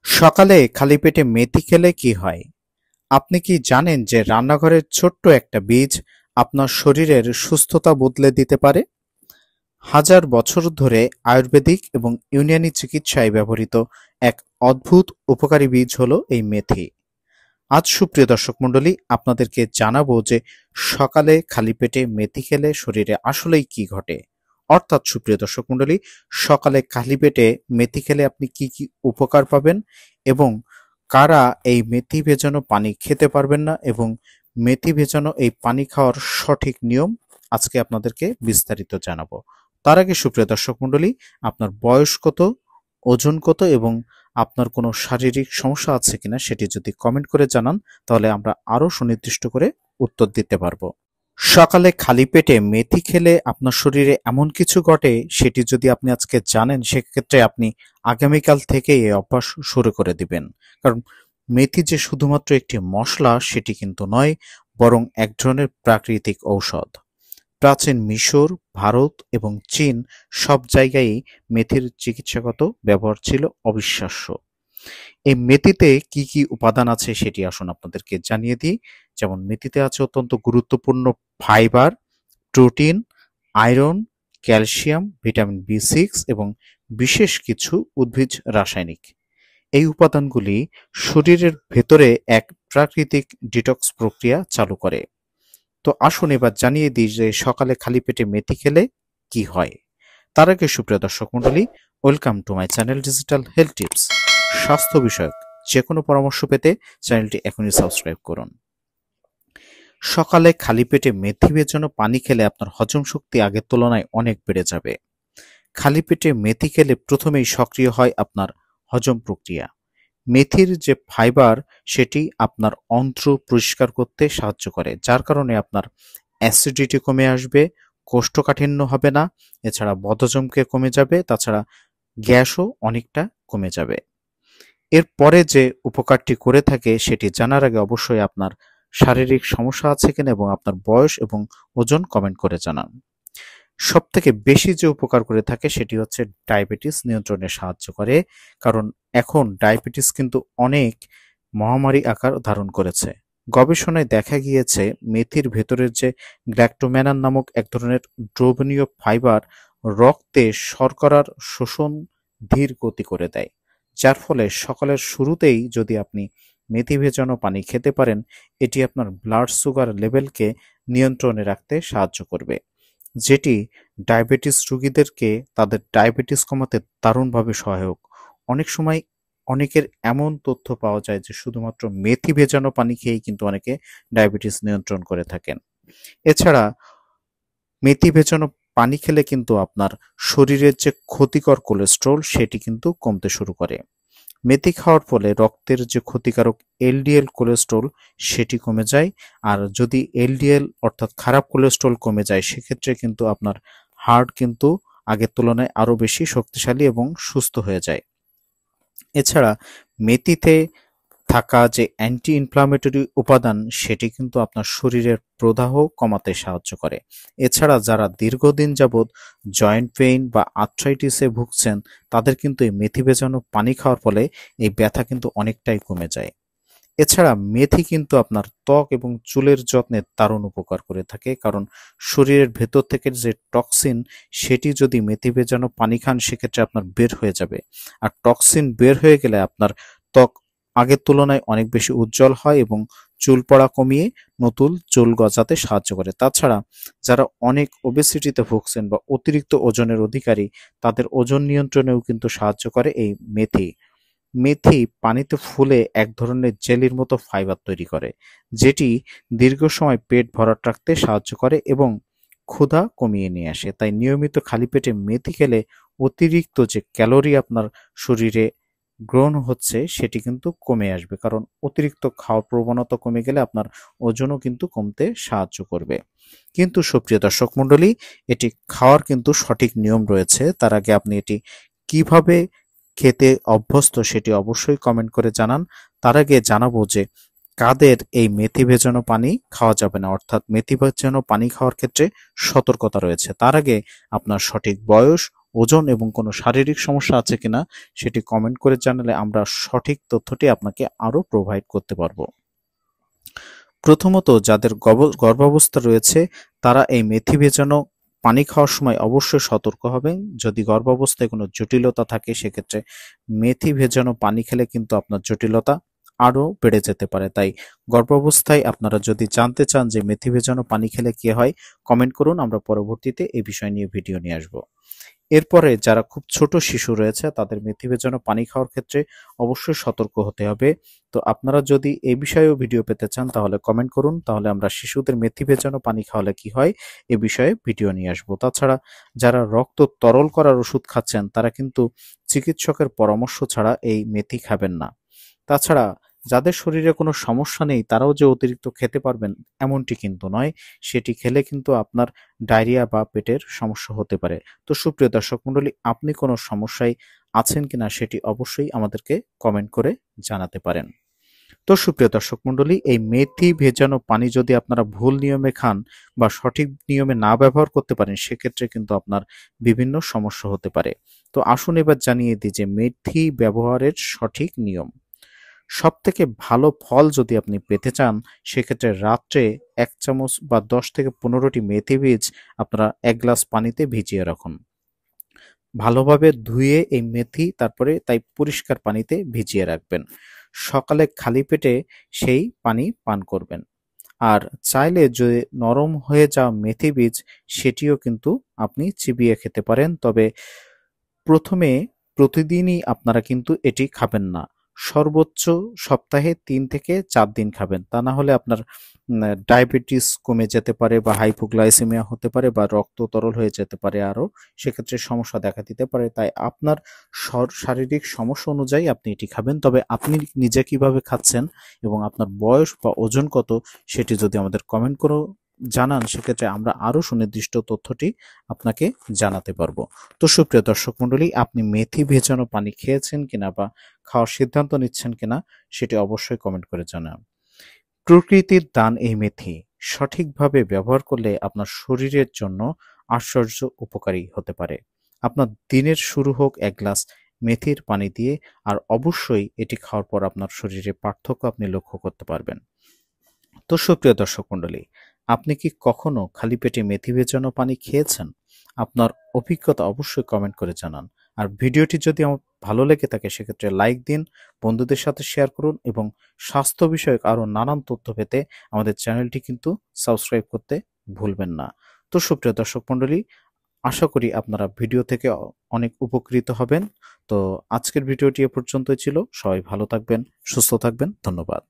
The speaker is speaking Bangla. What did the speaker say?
সকালে খালি পেটে মেথি খেলে কি হয়? আপনি কি জানেন যে রান্নাঘরের ছোট্ট একটা বীজ আপনার শরীরের সুস্থতা বদলে দিতে পারে? হাজার বছর ধরে আয়ুর্বেদিক এবং ইউনানি চিকিৎসায় ব্যবহৃত এক অদ্ভুত উপকারী বীজ হলো এই মেথি। আজ সুপ্রিয় দর্শক মণ্ডলী, আপনাদেরকে জানাবো যে সকালে খালি পেটে মেথি খেলে শরীরে আসলেই কি ঘটে। অর্থাৎ সুপ্রিয় দর্শক মণ্ডলী, সকালে খালি পেটে মেথি খেলে আপনি কি কি উপকার পাবেন এবং কারা এই মেথি ভেজানো পানি খেতে পারবেন না এবং মেথি ভেজানো এই পানি খাওয়ার সঠিক নিয়ম আজকে আপনাদেরকে বিস্তারিত জানাবো। তার আগে সুপ্রিয় দর্শক মণ্ডলী, আপনার বয়স কত, ওজন কত এবং আপনার কোনো শারীরিক সমস্যা আছে কিনা সেটি যদি কমেন্ট করে জানান, তাহলে আমরা আরো সুনির্দিষ্ট করে উত্তর দিতে পারবো। সকালে খালি পেটে মেথি খেলে আপনার শরীরে এমন কিছু ঘটে, সেটি যদি আপনি আজকে জানেন, সেক্ষেত্রে আপনি আগামীকাল থেকে এই অভ্যাস শুরু করে দিবেন। কারণ মেথি যে শুধুমাত্র একটি মশলা সেটি কিন্তু নয়, বরং এক ধরনের প্রাকৃতিক ঔষধ। প্রাচীন মিশর, ভারত এবং চীন সব জায়গায়ই মেথির চিকিৎসাগত ব্যবহার ছিল অবিশ্বাস্য। এই মেথিতে কি কি উপাদান আছে সেটি আসুন আপনাদেরকে জানিয়ে দিই। যেমন মেথিতে আছে অত্যন্ত গুরুত্বপূর্ণ fibre, protein, iron, calcium, vitamin বি6 এবং বিশেষ কিছু উদ্ভিজ রাসায়নিক। এই উপাদানগুলি শরীরের ভেতরে এক প্রাকৃতিক ডিটক্স প্রক্রিয়া চালু করে। তো আসুন এবার জানিয়ে দিই যে সকালে খালি পেটে মেথি খেলে কি হয়। তার আগে সুপ্রিয় দর্শক মণ্ডলী, welcome to my channel digital health tips. স্বাস্থ্য বিষয়ক যে কোনো পরামর্শ পেতে চ্যানেলটি এখনই সাবস্ক্রাইব করুন। সকালে খালি পেটে মেথি ভেজানো পানি খেলে আপনার হজম শক্তি আগের তুলনায় অনেক বেড়ে যাবে। খালি পেটে মেথি খেলে প্রথমেই সক্রিয় হয় আপনার হজম প্রক্রিয়া। মেথির যে ফাইবার সেটি আপনার অন্ত্র পরিষ্কার করতে সাহায্য করে, যার কারণে আপনার অ্যাসিডিটি কমে আসবে, কোষ্ঠকাঠিন্য হবে না, এছাড়া বদহজমকে কমে যাবে, তাছাড়া গ্যাসও অনেকটা কমে যাবে। এরপরে যে উপকারটি করে থাকে সেটি জানার আগে অবশ্যই আপনার শারীরিক সমস্যা আছে কিনা এবং আপনার বয়স এবং ওজন কমেন্ট করে জানান। সবথেকে বেশি যে উপকার করে থাকে সেটি হচ্ছে ডায়াবেটিস নিয়ন্ত্রণে সাহায্য করে। কারণ এখন ডায়াবেটিস কিন্তু অনেক মহামারী আকার ধারণ করেছে। গবেষণায় দেখা গিয়েছে মেথির ভেতরের যে গ্ল্যাক্টোম্যানান নামক এক ধরনের দ্রবণীয় ফাইবার রক্তে শর্করার শোষণ ধীর গতি করে দেয়, যার ফলে সকালের শুরুতেই যদি আপনি মেথি ভেজানো পানি খেতে পারেন, এটি আপনার ব্লাড সুগার লেভেলকে নিয়ন্ত্রণে রাখতে সাহায্য করবে, যেটি ডায়াবেটিস রোগীদেরকে তাদের ডায়াবেটিস কমাতে দারুণভাবে সহায়ক। অনেক সময় অনেকের এমন তথ্য পাওয়া যায় যে শুধুমাত্র মেথি ভেজানো পানি খেয়েই কিন্তু অনেকে ডায়াবেটিস নিয়ন্ত্রণ করে থাকেন। এছাড়া মেথি ভেজানো পানি খেলে কিন্তু আপনার শরীরের যে ক্ষতিকর কোলেস্ট্রল সেটি কিন্তু কমতে শুরু করে। মেথি খাওয়ার ফলে রক্তের যে ক্ষতিকারক এলডিএল কোলেস্ট্রল সেটি কমে যায়। আর যদি এলডিএল অর্থাৎ খারাপ কোলেস্ট্রল কমে যায়, সেক্ষেত্রে কিন্তু আপনার হার্ট কিন্তু আগের তুলনায় আরো বেশি শক্তিশালী এবং সুস্থ হয়ে যায়। এছাড়া মেথিতে থাকা যে অ্যান্টি ইনফ্লামেটরি উপাদান সেটি কিন্তু আপনার শরীরের প্রদাহ কমাতে সাহায্য করে। এছাড়া যারা দীর্ঘদিন যাবৎ জয়েন্ট পেইন বা আর্থ্রাইটিসে ভুগছেন, তাদের কিন্তু এই মেথি ভেজানো পানি খাওয়ার ফলে এই ব্যথা কিন্তু অনেকটাই কমে যায়। এছাড়া মেথি কিন্তু আপনার ত্বক এবং চুলের যত্নে দারুণ উপকার করে থাকে। কারণ শরীরের ভেতর থেকে যে টক্সিন সেটি যদি মেথি ভেজানো পানি খান, সেক্ষেত্রে আপনার বের হয়ে যাবে। আর টক্সিন বের হয়ে গেলে আপনার ত্বক আগের তুলনায় অনেক বেশি উজ্জ্বল হয় এবং চুল পড়া কমিয়ে নতুন চুল গজাতে সাহায্য করে। তাছাড়া যারা অনেক ওবেসিটিতে ভুগছেন বা অতিরিক্ত ওজনের অধিকারী, তাদের ওজন নিয়ন্ত্রণেও কিন্তু সাহায্য করে এই মেথি। মেথি পানিতে ফুলে এক ধরনের জেলির মতো ফাইবার তৈরি করে, যেটি দীর্ঘ সময় পেট ভরাট রাখতে সাহায্য করে এবং ক্ষুধা কমিয়ে নিয়ে আসে। তাই নিয়মিত খালি পেটে মেথি খেলে অতিরিক্ত যে ক্যালোরি আপনার শরীরে গ্রহণ হচ্ছে সেটি কিন্তু কমে আসবে। কারণ অতিরিক্ত খাওয়ার প্রবণতা কমে গেলে আপনার ওজনও কিন্তু কমতে সাহায্য করবে। কিন্তু সুপ্রিয় দর্শক মণ্ডলী, এটি খাওয়ার কিন্তু সঠিক নিয়ম রয়েছে। তার আগে আপনি এটি কিভাবে খেতে অভ্যস্ত সেটি অবশ্যই কমেন্ট করে জানান। তার আগে জানাবো যে কাদের এই মেথি ভেজানো পানি খাওয়া যাবে না, অর্থাৎ মেথি ভেজানো পানি খাওয়ার ক্ষেত্রে সতর্কতা রয়েছে। তার আগে আপনার সঠিক বয়স, ওজন এবং কোনো শারীরিক সমস্যা আছে কিনা সেটি কমেন্ট করে জানালে আমরা সঠিক তথ্যটি আপনাকে আরও প্রোভাইড করতে পারবো। প্রথমত, যাদের গর্ভাবস্থা রয়েছে তারা এই মেথি ভেজানো পানি খাওয়ার সময় অবশ্যই সতর্ক হবেন। যদি গর্ভাবস্থায় কোনো জটিলতা থাকে সেক্ষেত্রে মেথি ভেজানো পানি খেলে কিন্তু আপনার জটিলতা আরও বেড়ে যেতে পারে। তাই গর্ভাবস্থায় আপনারা যদি জানতে চান যে মেথি ভেজানো পানি খেলে কি হয়, কমেন্ট করুন, আমরা পরবর্তীতে এই বিষয় নিয়ে ভিডিও নিয়ে আসবো। এরপরে যারা খুব ছোট শিশু রয়েছে তাদের মেথি ভেজানো পানি খাওয়ার ক্ষেত্রে অবশ্যই সতর্ক হতে হবে। তো আপনারা যদি এই বিষয়েও ভিডিও পেতে চান তাহলে কমেন্ট করুন, তাহলে আমরা শিশুদের মেথি ভেজানো পানি খাওয়ালে কি হয় এ বিষয়ে ভিডিও নিয়ে আসবো। তাছাড়া যারা রক্ত তরল করার ওষুধ খাচ্ছেন তারা কিন্তু চিকিৎসকের পরামর্শ ছাড়া এই মেথি খাবেন না। তাছাড়া যাদের শরীরে কোনো সমস্যা নেই তারাও যে অতিরিক্ত খেতে পারবেন এমনটি কিন্তু নয়, সেটি খেলে কিন্তু আপনার ডায়রিয়া বা পেটের সমস্যা হতে পারে। তো সুপ্রিয় দর্শক মণ্ডলী, আপনি কোনো সমস্যায় আছেন কিনা সেটি অবশ্যই আমাদেরকে কমেন্ট করে জানাতে পারেন। তো সুপ্রিয় দর্শক মণ্ডলী, এই মেথি ভেজানো পানি যদি আপনারা ভুল নিয়মে খান বা সঠিক নিয়মে না ব্যবহার করতে পারেন সেক্ষেত্রে কিন্তু আপনার বিভিন্ন সমস্যা হতে পারে। তো আসুন এবার জানিয়ে দিই যে মেথি ব্যবহারের সঠিক নিয়ম। সবথেকে ভালো ফল যদি আপনি পেতে চান সেক্ষেত্রে রাত্রে 1 চামচ বা 10 থেকে 15টি মেথি বীজ আপনারা 1 গ্লাস পানিতে ভিজিয়ে রাখুন। ভালোভাবে ধুয়ে এই মেথি তারপরে তাই পরিষ্কার পানিতে ভিজিয়ে রাখবেন। সকালে খালি পেটে সেই পানি পান করবেন। আর চাইলে যে নরম হয়ে যাওয়া মেথি বীজ সেটিও কিন্তু আপনি চিবিয়ে খেতে পারেন, তবে প্রথমে প্রতিদিনই আপনারা কিন্তু এটি খাবেন না। সর্বোচ্চ সপ্তাহে 3 থেকে 4 দিন খাবেন। তা না হলে আপনার ডায়াবেটিস কমে যেতে পারে বা হাইপোগ্লাইসেমিয়া হতে পারে বা রক্ত তরল হয়ে যেতে পারে আরও। সেক্ষেত্রে সমস্যা দেখা দিতে পারে। তাই আপনার শারীরিক সমস্যা অনুযায়ী আপনি এটি খাবেন। তবে আপনি নিজে কিভাবে খাচ্ছেন এবং আপনার বয়স বা ওজন কত সেটি যদি আমাদের কমেন্ট করে জানান সেক্ষেত্রে আমরা আরও সুনির্দিষ্ট তথ্যটি আপনাকে জানাতে পারবো। তো সুপ্রিয় দর্শক মণ্ডলী, আপনি মেথি ভেজানো পানি খেয়েছেন কিনা বা খাওয়ার সিদ্ধান্ত নিচ্ছেন কিনা সেটি অবশ্যই কমেন্ট করে জানান। প্রকৃতির দান এই মেথি, সঠিকভাবে ব্যবহার করলে আপনার শরীরের জন্য আশ্চর্য উপকারী হতে পারে। আপনার দিনের শুরু হোক 1 গ্লাস মেথির পানি দিয়ে, আর অবশ্যই এটি খাওয়ার পর আপনার শরীরে পার্থক্য আপনি লক্ষ্য করতে পারবেন। তো সুপ্রিয় দর্শক মণ্ডলী, আপনি কি কখনো খালি পেটে মেথি ভেজানো পানি খেয়েছেন? আপনার অভিজ্ঞতা অবশ্যই কমেন্ট করে জানান। আর ভিডিওটি যদি আমার ভালো লেগে থাকে সেক্ষেত্রে লাইক দিন, বন্ধুদের সাথে শেয়ার করুন এবং স্বাস্থ্য বিষয়ক আরও নানান তথ্য পেতে আমাদের চ্যানেলটি কিন্তু সাবস্ক্রাইব করতে ভুলবেন না। তো সুপ্রিয় দর্শক মণ্ডলী, আশা করি আপনারা ভিডিও থেকে অনেক উপকৃত হবেন। তো আজকের ভিডিওটি এ পর্যন্তই ছিল। সবাই ভালো থাকবেন, সুস্থ থাকবেন। ধন্যবাদ।